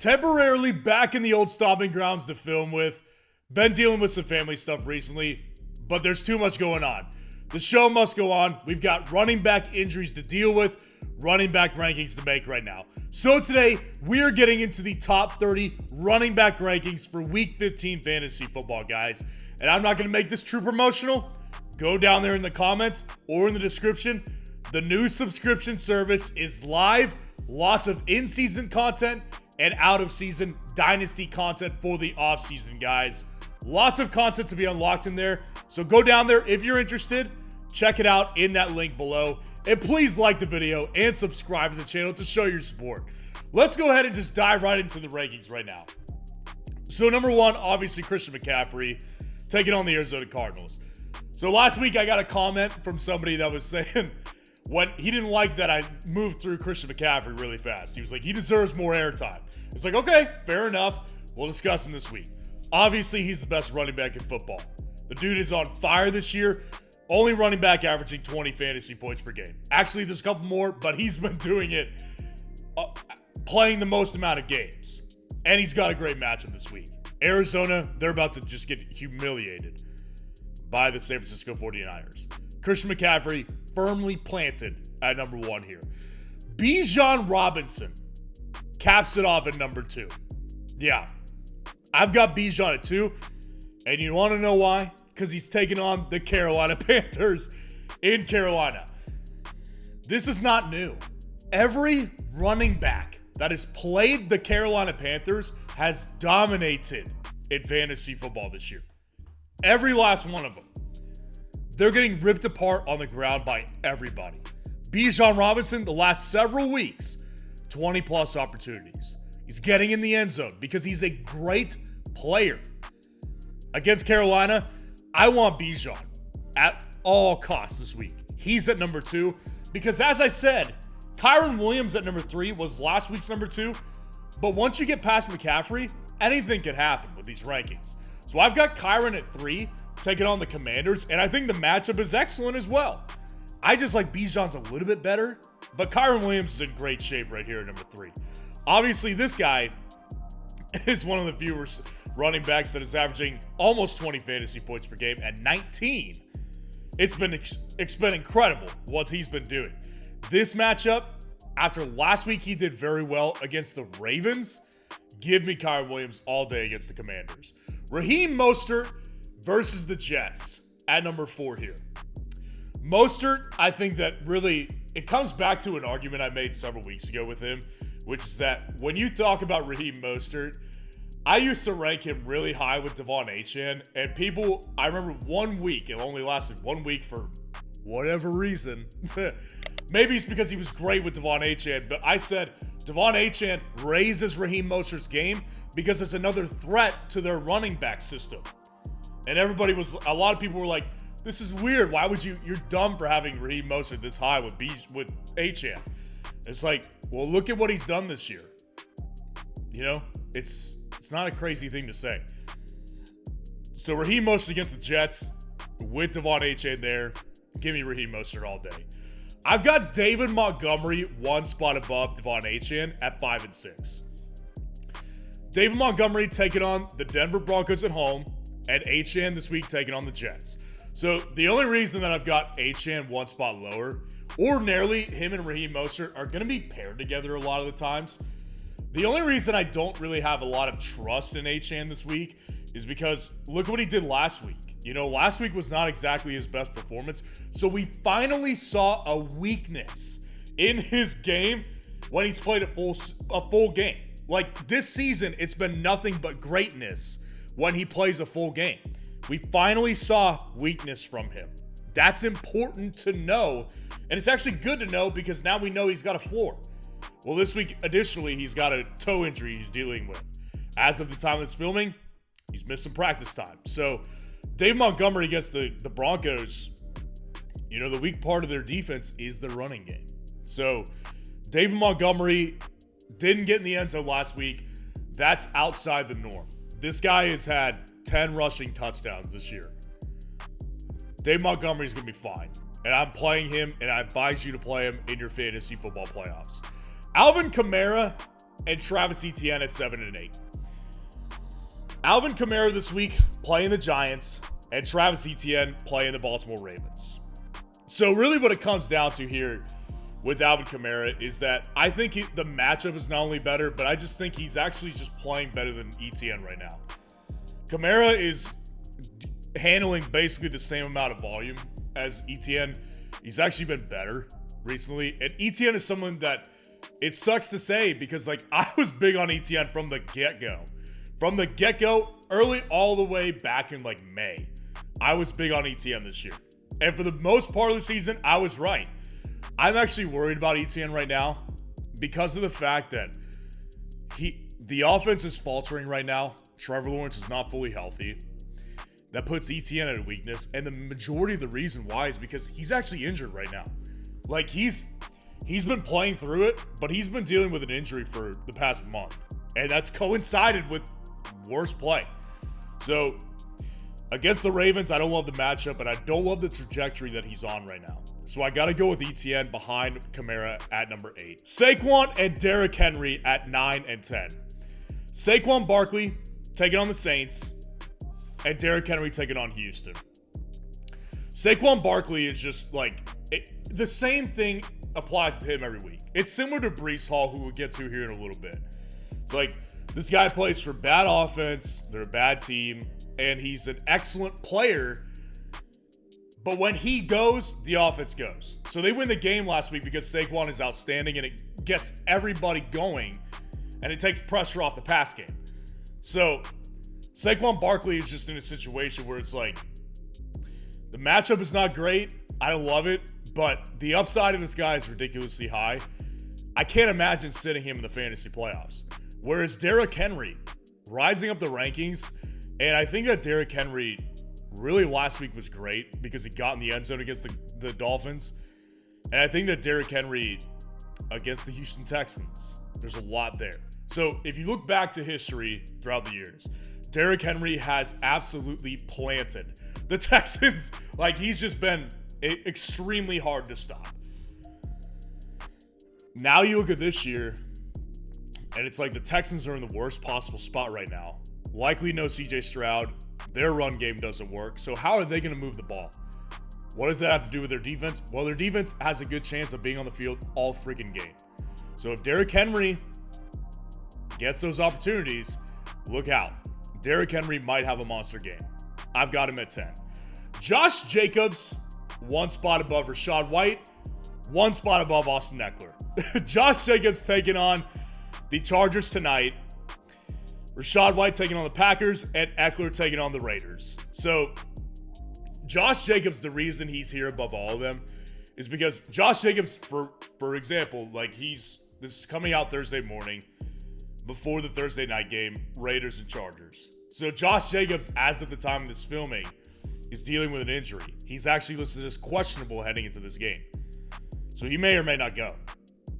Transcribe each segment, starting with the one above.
Temporarily back in the old stomping grounds to film with. Been dealing with some family stuff recently, but there's too much going on. The show must go on. We've got running back injuries to deal with, running back rankings to make right now. So today, we're getting into the top 30 running back rankings for Week 15 fantasy football, guys. And I'm not going to make this too promotional. Go down there in the comments or in the description. The new subscription service is live. Lots of in-season content and out-of-season dynasty content for the off-season, guys. Lots of content to be unlocked in there. So go down there if you're interested. Check it out in that link below. And please like the video and subscribe to the channel to show your support. Let's go ahead and just dive right into the rankings right now. So number one, obviously Christian McCaffrey taking on the Arizona Cardinals. So last week I got a comment from somebody that was saying when he didn't like that I moved through Christian McCaffrey really fast. He was like, he deserves more airtime. It's like, okay, fair enough. We'll discuss him this week. Obviously, he's the best running back in football. The dude is on fire this year. Only running back averaging 20 fantasy points per game. Actually, there's a couple more, but he's been doing it playing the most amount of games. And he's got a great matchup this week. Arizona, they're about to just get humiliated by the San Francisco 49ers. Christian McCaffrey firmly planted at number one here. Bejon Robinson caps it off at number two. Yeah, I've got Bejon at 2. And you want to know why? Because he's taking on the Carolina Panthers in Carolina. This is not new. Every running back that has played the Carolina Panthers has dominated in fantasy football this year. Every last one of them. They're getting ripped apart on the ground by everybody. Bejon Robinson, the last several weeks, 20-plus opportunities. He's getting in the end zone because he's a great player. Against Carolina, I want Bejon at all costs this week. He's at number 2 because, as I said, Kyren Williams at number 3 was last week's number 2. But once you get past McCaffrey, anything can happen with these rankings. So I've got Kyren at 3, taking on the Commanders, and I think the matchup is excellent as well. I just like Bijon's a little bit better, but Kyren Williams is in great shape right here at number 3. Obviously, this guy is one of the fewer running backs that is averaging almost 20 fantasy points per game at 19. It's been incredible what he's been doing. This matchup, after last week he did very well against the Ravens, give me Kyren Williams all day against the Commanders. Raheem Mostert versus the Jets at number 4 here. Mostert, I think that really, it comes back to an argument I made several weeks ago with him, which is that when you talk about Raheem Mostert, I used to rank him really high with Etienne, and people, I remember 1 week, it only lasted 1 week for whatever reason. Maybe it's because he was great with Etienne, but I said Etienne raises Raheem Mostert's game because it's another threat to their running back system. And a lot of people were like, this is weird. Why would you're dumb for having Raheem Mostert this high with Etienne. It's like, well, look at what he's done this year. You know, it's not a crazy thing to say. So Raheem Mostert against the Jets with Etienne there. Give me Raheem Mostert all day. I've got David Montgomery 1 spot above Etienne at 5 and 6. David Montgomery taking on the Denver Broncos at home, and Etienne this week taking on the Jets. So the only reason that I've got Etienne 1 spot lower, ordinarily him and Raheem Mostert are going to be paired together a lot of the times. The only reason I don't really have a lot of trust in Etienne this week is because look what he did last week. You know, last week was not exactly his best performance. So we finally saw a weakness in his game when he's played a full game. Like this season, it's been nothing but greatness when he plays a full game. We finally saw weakness from him. That's important to know. And it's actually good to know because now we know he's got a floor. Well, this week, additionally, he's got a toe injury he's dealing with. As of the time of this filming, he's missed some practice time. So Dave Montgomery against the Broncos, you know, the weak part of their defense is their running game. So David Montgomery didn't get in the end zone last week. That's outside the norm. This guy has had 10 rushing touchdowns this year. Dave Montgomery's going to be fine. And I'm playing him, and I advise you to play him in your fantasy football playoffs. Alvin Kamara and Travis Etienne at 7 and 8. Alvin Kamara this week playing the Giants, and Travis Etienne playing the Baltimore Ravens. So really what it comes down to here with Alvin Kamara is that I think the matchup is not only better, but I just think he's actually just playing better than Etienne right now. Kamara is handling basically the same amount of volume as Etienne. He's actually been better recently. And Etienne is someone that it sucks to say because, like, I was big on Etienne from the get-go. From the get-go, early all the way back in, like, May. I was big on Etienne this year. And for the most part of the season, I was right. I'm actually worried about Etienne right now because of the fact that the offense is faltering right now. Trevor Lawrence is not fully healthy. That puts Etienne at a weakness. And the majority of the reason why is because he's actually injured right now. Like, he's been playing through it, but he's been dealing with an injury for the past month. And that's coincided with worse play. So, against the Ravens, I don't love the matchup, and I don't love the trajectory that he's on right now. So I got to go with Etienne behind Kamara at number 8. Saquon and Derrick Henry at 9 and 10. Saquon Barkley taking on the Saints, and Derrick Henry taking on Houston. Saquon Barkley is just like, the same thing applies to him every week. It's similar to Breece Hall, who we'll get to here in a little bit. It's like, this guy plays for bad offense, they're a bad team, and he's an excellent player. But when he goes, the offense goes. So they win the game last week because Saquon is outstanding and it gets everybody going and it takes pressure off the pass game. So Saquon Barkley is just in a situation where it's like, the matchup is not great. I don't love it, but the upside of this guy is ridiculously high. I can't imagine sitting him in the fantasy playoffs. Whereas Derrick Henry, rising up the rankings, and I think that Derrick Henry really last week was great because he got in the end zone against the Dolphins. And I think that Derrick Henry against the Houston Texans, there's a lot there. So if you look back to history throughout the years, Derrick Henry has absolutely planted the Texans. Like, he's just been extremely hard to stop. Now you look at this year, and it's like the Texans are in the worst possible spot right now. Likely no CJ Stroud. Their run game doesn't work. So how are they going to move the ball? What does that have to do with their defense? Well, their defense has a good chance of being on the field all freaking game. So if Derrick Henry gets those opportunities, look out. Derrick Henry might have a monster game. I've got him at 10. Josh Jacobs, one spot above Rashad White, one spot above Austin Eckler. Josh Jacobs taking on the Chargers tonight. Rashad White taking on the Packers, and Eckler taking on the Raiders. So, Josh Jacobs, the reason he's here above all of them is because Josh Jacobs, for example, like this is coming out Thursday morning before the Thursday night game, Raiders and Chargers. So, Josh Jacobs, as of the time of this filming, is dealing with an injury. He's actually listed as questionable heading into this game. So, he may or may not go.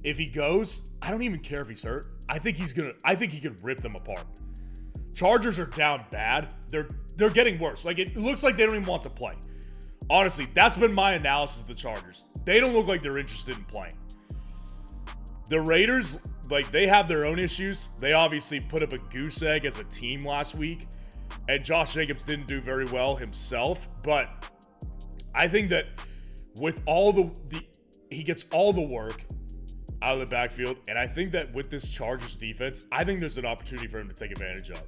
If he goes, I don't even care if he's hurt. I think he could rip them apart. Chargers are down bad. They're getting worse. Like, it looks like they don't even want to play. Honestly, that's been my analysis of the Chargers. They don't look like they're interested in playing. The Raiders, like, they have their own issues. They obviously put up a goose egg as a team last week, and Josh Jacobs didn't do very well himself. But I think that with all he gets all the work out of the backfield, and I think that with this Chargers defense, I think there's an opportunity for him to take advantage of.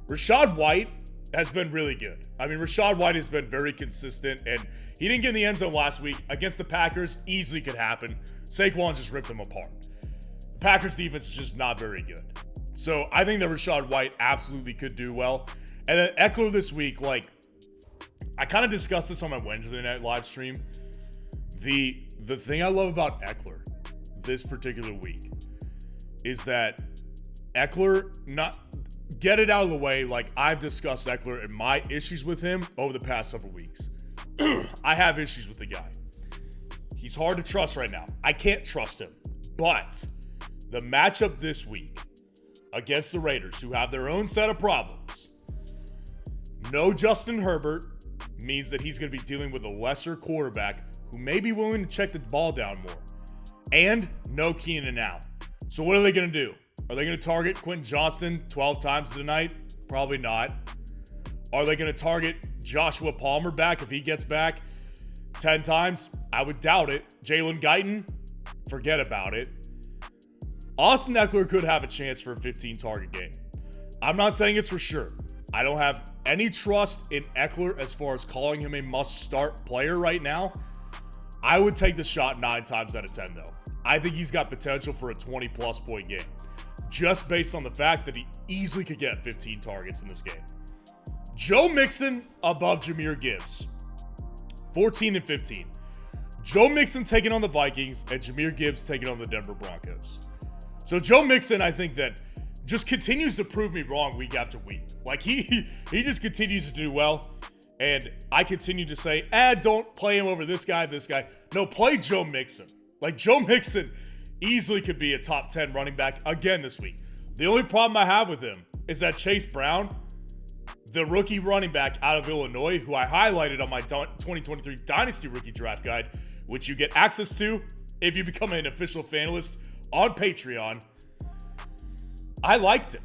Rashad White has been really good. I mean, Rashad White has been very consistent, and he didn't get in the end zone last week against the Packers. Easily could happen. Saquon just ripped them apart. The Packers defense is just not very good. So I think that Rashad White absolutely could do well. And then Eckler this week, like, I kind of discussed this on my Wednesday night live stream. The thing I love about Eckler this particular week is that Eckler, not get it out of the way, like I've discussed Eckler and my issues with him over the past several weeks. I have issues with the guy. He's hard to trust right now. I can't trust him. But the matchup this week against the Raiders, who have their own set of problems, no Justin Herbert means that he's going to be dealing with a lesser quarterback who may be willing to check the ball down more. And no Keenan Allen. So what are they going to do? Are they going to target Quentin Johnston 12 times tonight? Probably not. Are they going to target Joshua Palmer back if he gets back 10 times? I would doubt it. Jalen Guyton? Forget about it. Austin Eckler could have a chance for a 15-target game. I'm not saying it's for sure. I don't have any trust in Eckler as far as calling him a must-start player right now. I would take the shot 9 times out of 10, though. I think he's got potential for a 20-plus point game, just based on the fact that he easily could get 15 targets in this game. Joe Mixon above Jahmyr Gibbs, 14 and 15. Joe Mixon taking on the Vikings and Jahmyr Gibbs taking on the Denver Broncos. So Joe Mixon, I think that just continues to prove me wrong week after week. Like he just continues to do well. And I continue to say, don't play him over this guy. No, play Joe Mixon. Like Joe Mixon easily could be a top 10 running back again this week. The only problem I have with him is that Chase Brown, the rookie running back out of Illinois, who I highlighted on my 2023 Dynasty Rookie Draft Guide, which you get access to if you become an official fanalist on Patreon. I liked him,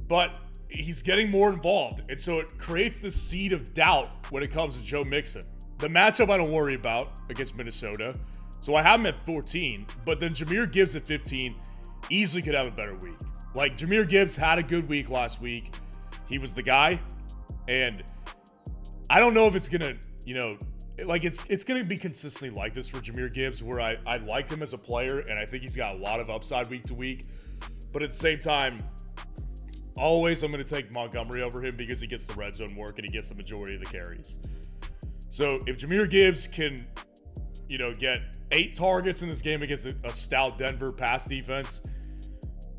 but he's getting more involved, and so it creates this seed of doubt when it comes to Joe Mixon. The matchup I don't worry about against Minnesota, so I have him at 14, but then Jahmyr Gibbs at 15 easily could have a better week. Like, Jahmyr Gibbs had a good week last week. He was the guy, and I don't know if it's going to, it's going to be consistently like this for Jahmyr Gibbs, where I like him as a player, and I think he's got a lot of upside week to week. But at the same time, always I'm going to take Montgomery over him because he gets the red zone work and he gets the majority of the carries. So if Jahmyr Gibbs can, get 8 targets in this game against a stout Denver pass defense,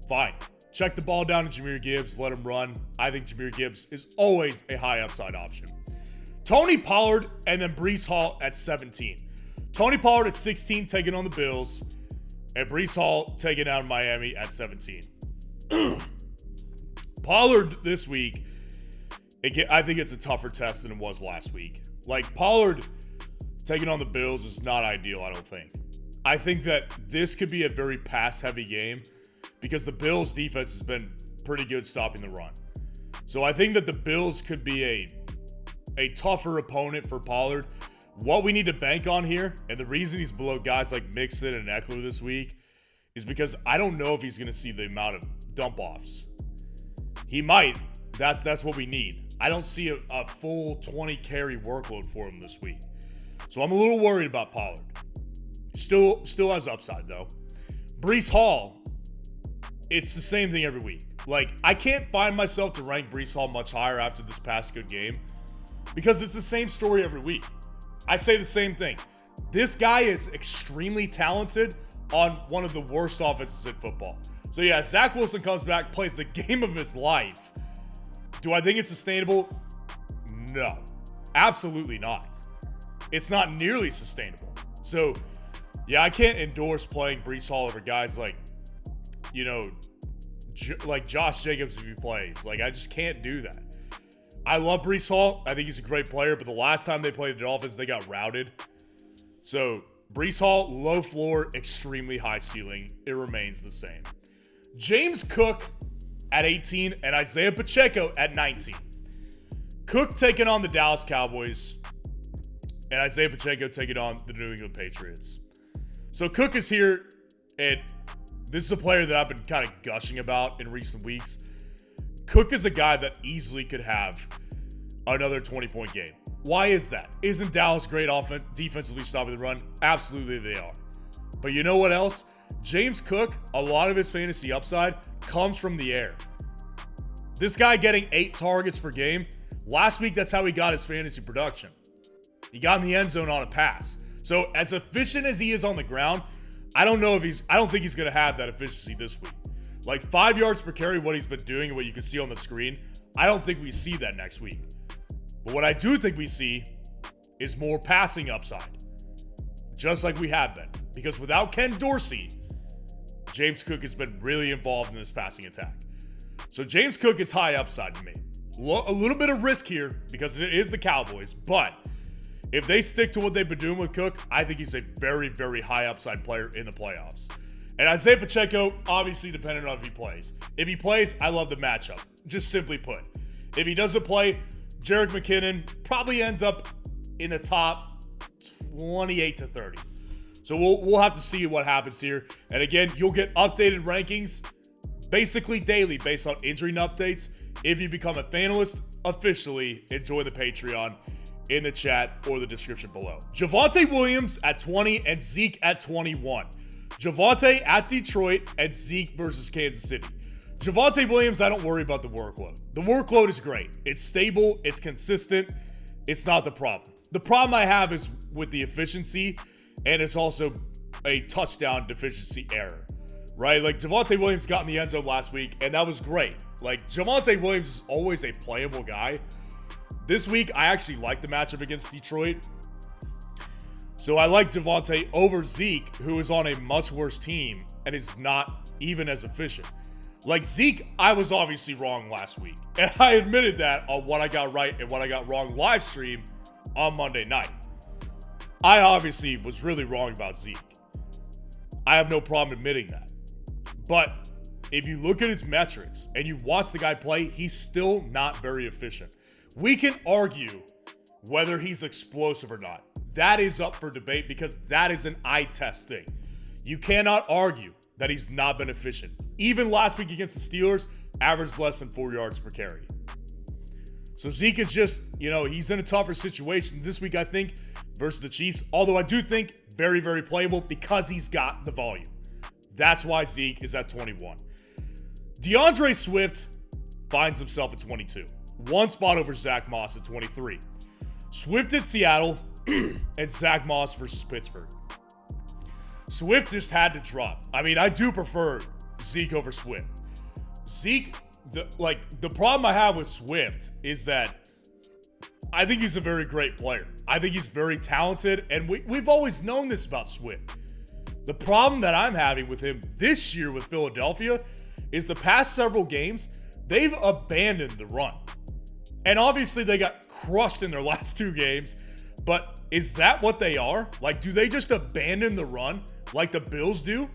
fine. Check the ball down to Jahmyr Gibbs, let him run. I think Jahmyr Gibbs is always a high upside option. Tony Pollard and then Breece Hall at 17. Tony Pollard at 16 taking on the Bills, and Breece Hall taking down Miami at 17. Pollard this week, I think it's a tougher test than it was last week. Like, Pollard taking on the Bills is not ideal, I don't think. I think that this could be a very pass-heavy game because the Bills' defense has been pretty good stopping the run. So I think that the Bills could be a tougher opponent for Pollard. What we need to bank on here, and the reason he's below guys like Mixon and Eckler this week, is because I don't know if he's going to see the amount of dump-offs. He might. That's what we need. I don't see a full 20 carry workload for him this week. So I'm a little worried about Pollard. Still has upside, though. Breece Hall, it's the same thing every week. Like, I can't find myself to rank Breece Hall much higher after this past good game because it's the same story every week. I say the same thing. This guy is extremely talented on one of the worst offenses in football. So yeah, Zach Wilson comes back, plays the game of his life. Do I think it's sustainable? No, absolutely not. It's not nearly sustainable. So yeah, I can't endorse playing Breece Hall over guys like, like Josh Jacobs if he plays. Like, I just can't do that. I love Breece Hall. I think he's a great player, but the last time they played the Dolphins, they got routed. So Breece Hall, low floor, extremely high ceiling. It remains the same. James Cook at 18 and Isaiah Pacheco at 19. Cook taking on the Dallas Cowboys and Isaiah Pacheco taking on the New England Patriots. So Cook is here, and this is a player that I've been kind of gushing about in recent weeks. Cook is a guy that easily could have another 20-point game. Why is that? Isn't Dallas great defensively stopping the run? Absolutely they are. But you know what else? James Cook, a lot of his fantasy upside comes from the air. This guy getting 8 targets per game. Last week, that's how he got his fantasy production. He got in the end zone on a pass. So as efficient as he is on the ground, I don't think he's going to have that efficiency this week. Like 5 yards per carry, what he's been doing and what you can see on the screen, I don't think we see that next week. But what I do think we see is more passing upside, just like we have been. Because without Ken Dorsey, James Cook has been really involved in this passing attack. So James Cook is high upside to me. A little bit of risk here because it is the Cowboys, but if they stick to what they've been doing with Cook, I think he's a very, very high upside player in the playoffs. And Isaiah Pacheco, obviously dependent on if he plays. If he plays, I love the matchup, just simply put. If he doesn't play, Jerick McKinnon probably ends up in the top 28 to 30. So we'll have to see what happens here. And again, you'll get updated rankings basically daily based on injury updates. If you become a fanalist officially, enjoy the Patreon in the chat or the description below. Javonte Williams at 20 and Zeke at 21. Javonte at Detroit and Zeke versus Kansas City. Javonte Williams, I don't worry about the workload. The workload is great. It's stable. It's consistent. It's not the problem. The problem I have is with the efficiency, and it's also a touchdown deficiency error, right? Like, Javonte Williams got in the end zone last week, and that was great. Like, Javonte Williams is always a playable guy. This week, I actually like the matchup against Detroit. So I like Javonte over Zeke, who is on a much worse team and is not even as efficient. Like, Zeke, I was obviously wrong last week. And I admitted that on what I got right and what I got wrong live stream on Monday night. I obviously was really wrong about Zeke. I have no problem admitting that. But if you look at his metrics and you watch the guy play, he's still not very efficient. We can argue whether he's explosive or not. That is up for debate because that is an eye test thing. You cannot argue that he's not been efficient. Even last week against the Steelers, averaged less than 4 yards per carry. So Zeke is just, he's in a tougher situation this week, I think, versus the Chiefs. Although I do think very, very playable because he's got the volume. That's why Zeke is at 21. DeAndre Swift finds himself at 22. One spot over Zach Moss at 23. Swift at Seattle and Zach Moss versus Pittsburgh. Swift just had to drop. I mean, I do prefer Zeke over Swift. Zeke, the problem I have with Swift is that I think he's a very great player. I think he's very talented, and we've always known this about Swift. The problem that I'm having with him this year with Philadelphia is the past several games, they've abandoned the run. And obviously they got crushed in their last 2 games, but is that what they are? Like, do they just abandon the run like the Bills do?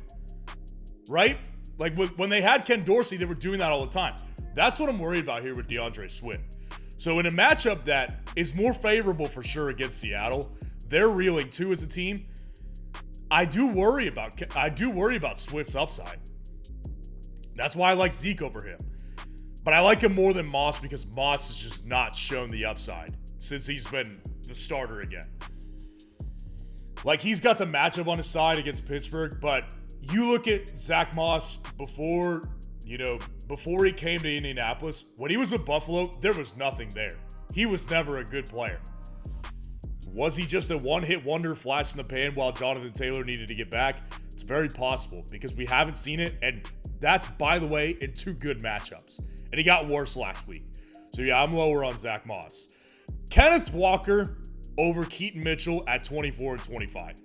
Right? Like, when they had Ken Dorsey, they were doing that all the time. That's what I'm worried about here with DeAndre Swift. So in a matchup that is more favorable for sure against Seattle, they're reeling too as a team. I do worry about Swift's upside. That's why I like Zeke over him. But I like him more than Moss because Moss has just not shown the upside since he's been the starter again. Like, he's got the matchup on his side against Pittsburgh, but you look at Zach Moss before he came to Indianapolis. When he was with Buffalo, there was nothing there. He was never a good player. Was he just a one-hit wonder flash in the pan while Jonathan Taylor needed to get back? It's very possible because we haven't seen it, and that's, by the way, in 2 good matchups. And he got worse last week. So yeah, I'm lower on Zach Moss. Kenneth Walker over Keaton Mitchell at 24 and 25.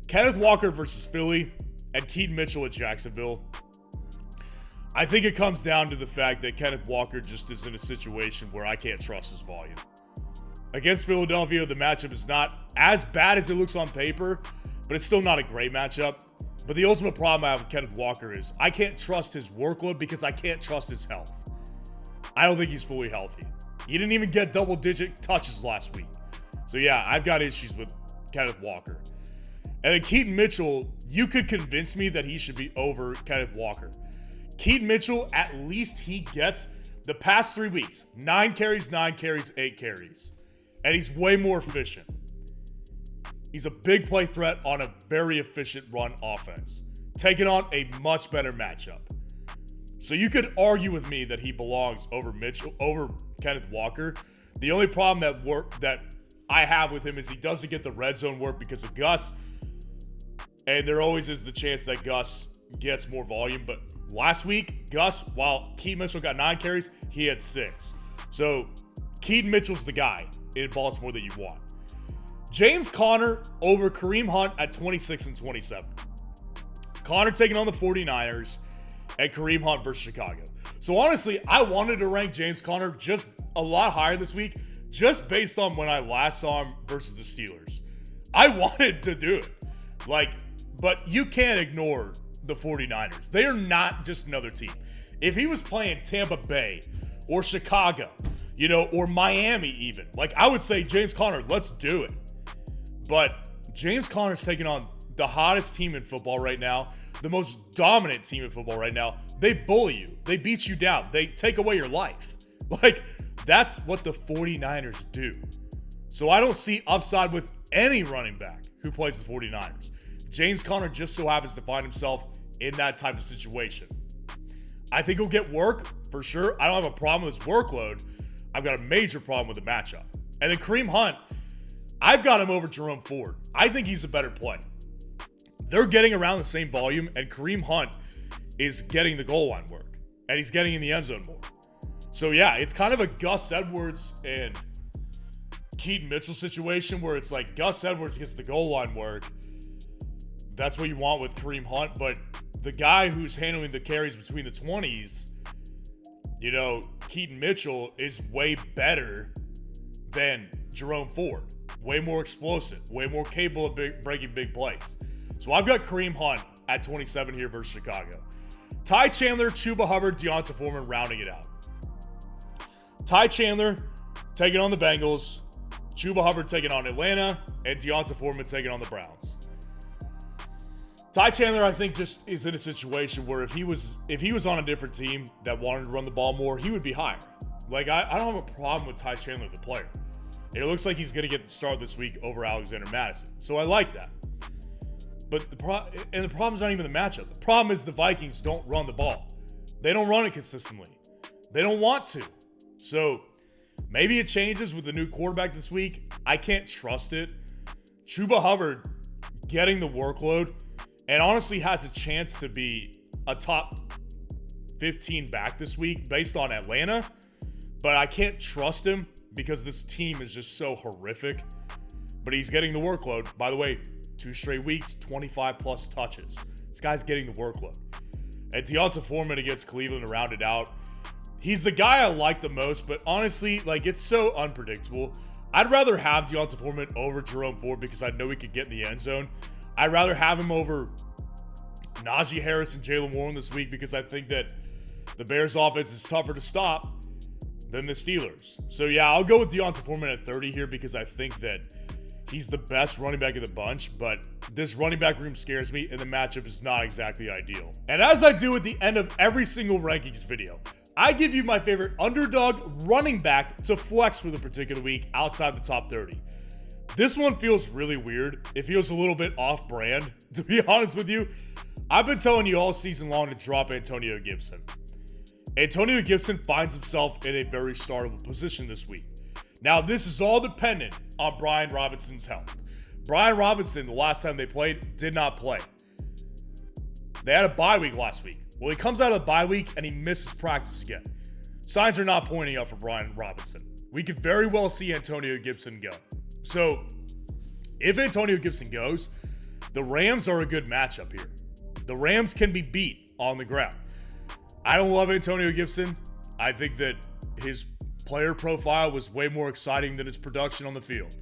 Kenneth Walker versus Philly and Keaton Mitchell at Jacksonville. I think it comes down to the fact that Kenneth Walker just is in a situation where I can't trust his volume. Against Philadelphia, the matchup is not as bad as it looks on paper, but it's still not a great matchup. But the ultimate problem I have with Kenneth Walker is I can't trust his workload because I can't trust his health. I don't think he's fully healthy. He didn't even get double-digit touches last week. So yeah, I've got issues with Kenneth Walker. And then Keaton Mitchell, you could convince me that he should be over Kenneth Walker. Keaton Mitchell, at least he gets the past 3 weeks. 9 carries, 8 carries. And he's way more efficient. He's a big play threat on a very efficient run offense, taking on a much better matchup. So you could argue with me that he belongs over Kenneth Walker. The only problem that I have with him is he doesn't get the red zone work because of Gus. And there always is the chance that Gus gets more volume. But last week, Gus, while Keaton Mitchell got 9 carries, he had 6. So Keaton Mitchell's the guy in Baltimore that you want. James Conner over Kareem Hunt at 26 and 27. Conner taking on the 49ers and Kareem Hunt versus Chicago. So honestly, I wanted to rank James Conner just a lot higher this week, just based on when I last saw him versus the Steelers. I wanted to do it. But you can't ignore the 49ers. They are not just another team. If he was playing Tampa Bay or Chicago, or Miami even, like, I would say, James Conner, let's do it. But James Conner's taking on the hottest team in football right now, the most dominant team in football right now. They bully you. They beat you down. They take away your life. Like, that's what the 49ers do. So I don't see upside with any running back who plays the 49ers. James Conner just so happens to find himself in that type of situation. I think he'll get work for sure. I don't have a problem with his workload. I've got a major problem with the matchup. And then Kareem Hunt, I've got him over Jerome Ford. I think he's a better play. They're getting around the same volume, and Kareem Hunt is getting the goal line work, and he's getting in the end zone more. So yeah, it's kind of a Gus Edwards and Keaton Mitchell situation where it's like Gus Edwards gets the goal line work. That's what you want with Kareem Hunt, but the guy who's handling the carries between the 20s, Keaton Mitchell is way better than Jerome Ford. Way more explosive, way more capable of breaking big plays. So I've got Kareem Hunt at 27 here versus Chicago. Ty Chandler, Chuba Hubbard, Deonta Foreman rounding it out. Ty Chandler taking on the Bengals, Chuba Hubbard taking on Atlanta, and Deonta Foreman taking on the Browns. Ty Chandler, I think, just is in a situation where if he was on a different team that wanted to run the ball more, he would be higher. Like, I don't have a problem with Ty Chandler, the player. It looks like he's going to get the start this week over Alexander Madison. So I like that. But the problem's not even the matchup. The problem is the Vikings don't run the ball. They don't run it consistently. They don't want to. So maybe it changes with the new quarterback this week. I can't trust it. Chuba Hubbard getting the workload and honestly has a chance to be a top 15 back this week based on Atlanta. But I can't trust him because this team is just so horrific. But he's getting the workload. By the way, 2 straight weeks, 25-plus touches. This guy's getting the workload. And Deonta Foreman against Cleveland to round it out. He's the guy I like the most, but honestly, like, it's so unpredictable. I'd rather have Deonta Foreman over Jerome Ford because I know he could get in the end zone. I'd rather have him over Najee Harris and Jaylen Warren this week because I think that the Bears' offense is tougher to stop than the Steelers. So yeah, I'll go with Deonta Foreman at 30 here because I think that he's the best running back of the bunch, but this running back room scares me, and the matchup is not exactly ideal. And as I do at the end of every single rankings video, I give you my favorite underdog running back to flex for the particular week outside the top 30. This one feels really weird. It feels a little bit off-brand, to be honest with you. I've been telling you all season long to drop Antonio Gibson. Antonio Gibson finds himself in a very startable position this week. Now, this is all dependent on Brian Robinson's health. Brian Robinson, the last time they played, did not play. They had a bye week last week. Well, he comes out of the bye week and he misses practice again. Signs are not pointing up for Brian Robinson. We could very well see Antonio Gibson go. So, if Antonio Gibson goes, the Rams are a good matchup here. The Rams can be beat on the ground. I don't love Antonio Gibson. I think that his player profile was way more exciting than his production on the field.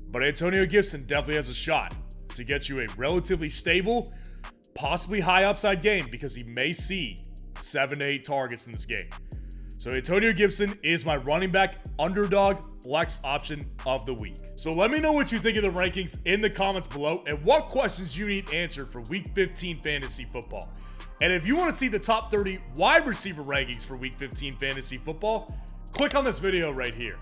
But Antonio Gibson definitely has a shot to get you a relatively stable, possibly high upside game because he may see 7 to 8 targets in this game. So Antonio Gibson is my running back underdog flex option of the week. So let me know what you think of the rankings in the comments below and what questions you need answered for week 15 fantasy football. And if you want to see the top 30 wide receiver rankings for week 15 fantasy football, click on this video right here.